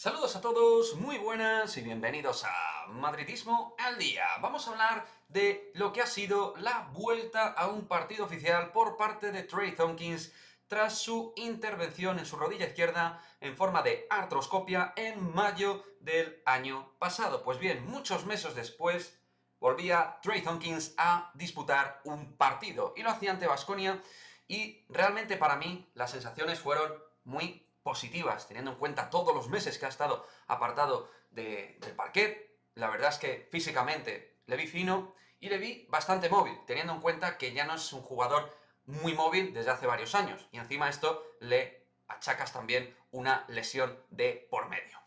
Saludos a todos, muy buenas y bienvenidos a Madridismo al Día. Vamos a hablar de lo que ha sido la vuelta a un partido oficial por parte de Trey Thompkins tras su intervención en su rodilla izquierda en forma de artroscopia en mayo del año pasado. Pues bien, muchos meses después volvía Trey Thompkins a disputar un partido y lo hacía ante Baskonia y realmente para mí las sensaciones fueron muy positivas, teniendo en cuenta todos los meses que ha estado apartado del parquet. La verdad es que físicamente le vi fino y le vi bastante móvil, teniendo en cuenta que ya no es un jugador muy móvil desde hace varios años. Y encima a esto le achacas también una lesión de por medio.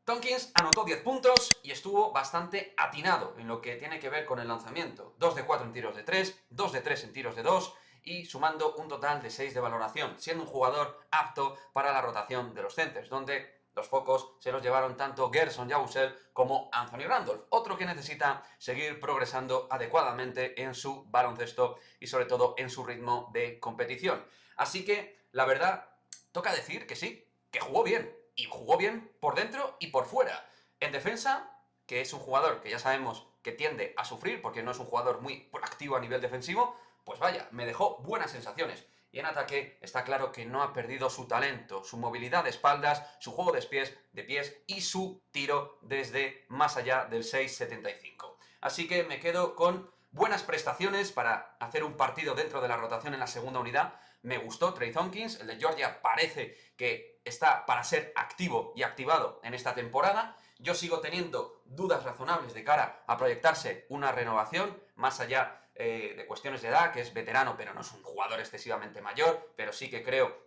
Thompkins anotó 10 puntos y estuvo bastante atinado en lo que tiene que ver con el lanzamiento. 2 de 4 en tiros de 3, 2 de 3 en tiros de 2 y sumando un total de 6 de valoración, siendo un jugador apto para la rotación de los centers, donde los focos se los llevaron tanto Gerson Yabusel como Anthony Randolph, otro que necesita seguir progresando adecuadamente en su baloncesto y sobre todo en su ritmo de competición. Así que, la verdad, toca decir que sí, que jugó bien, y jugó bien por dentro y por fuera. En defensa, que es un jugador que ya sabemos que tiende a sufrir porque no es un jugador muy proactivo a nivel defensivo, pues vaya, me dejó buenas sensaciones. Y en ataque está claro que no ha perdido su talento, su movilidad de espaldas, su juego de pies y su tiro desde más allá del 6,75. Así que me quedo con buenas prestaciones para hacer un partido dentro de la rotación en la segunda unidad. Me gustó Trey Thompkins, el de Georgia parece que está para ser activo y activado en esta temporada. Yo sigo teniendo dudas razonables de cara a proyectarse una renovación, más allá de cuestiones de edad, que es veterano, pero no es un jugador excesivamente mayor, pero sí que creo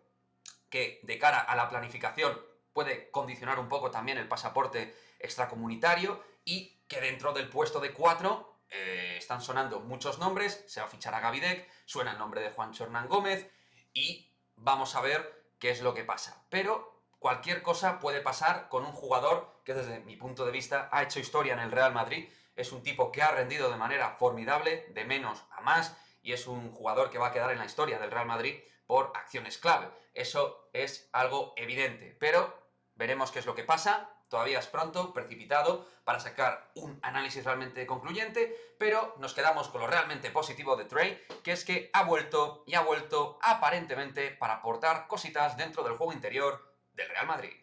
que de cara a la planificación puede condicionar un poco también el pasaporte extracomunitario y que dentro del puesto de 4 están sonando muchos nombres, se va a fichar a Gavidec, suena el nombre de Juancho Hernán Gómez y vamos a ver qué es lo que pasa. Pero cualquier cosa puede pasar con un jugador que desde mi punto de vista ha hecho historia en el Real Madrid, es un tipo que ha rendido de manera formidable, de menos a más, y es un jugador que va a quedar en la historia del Real Madrid por acciones clave. Eso es algo evidente, pero veremos qué es lo que pasa. Todavía es pronto, precipitado, para sacar un análisis realmente concluyente, pero nos quedamos con lo realmente positivo de Trey, que es que ha vuelto y ha vuelto aparentemente para aportar cositas dentro del juego interior del Real Madrid.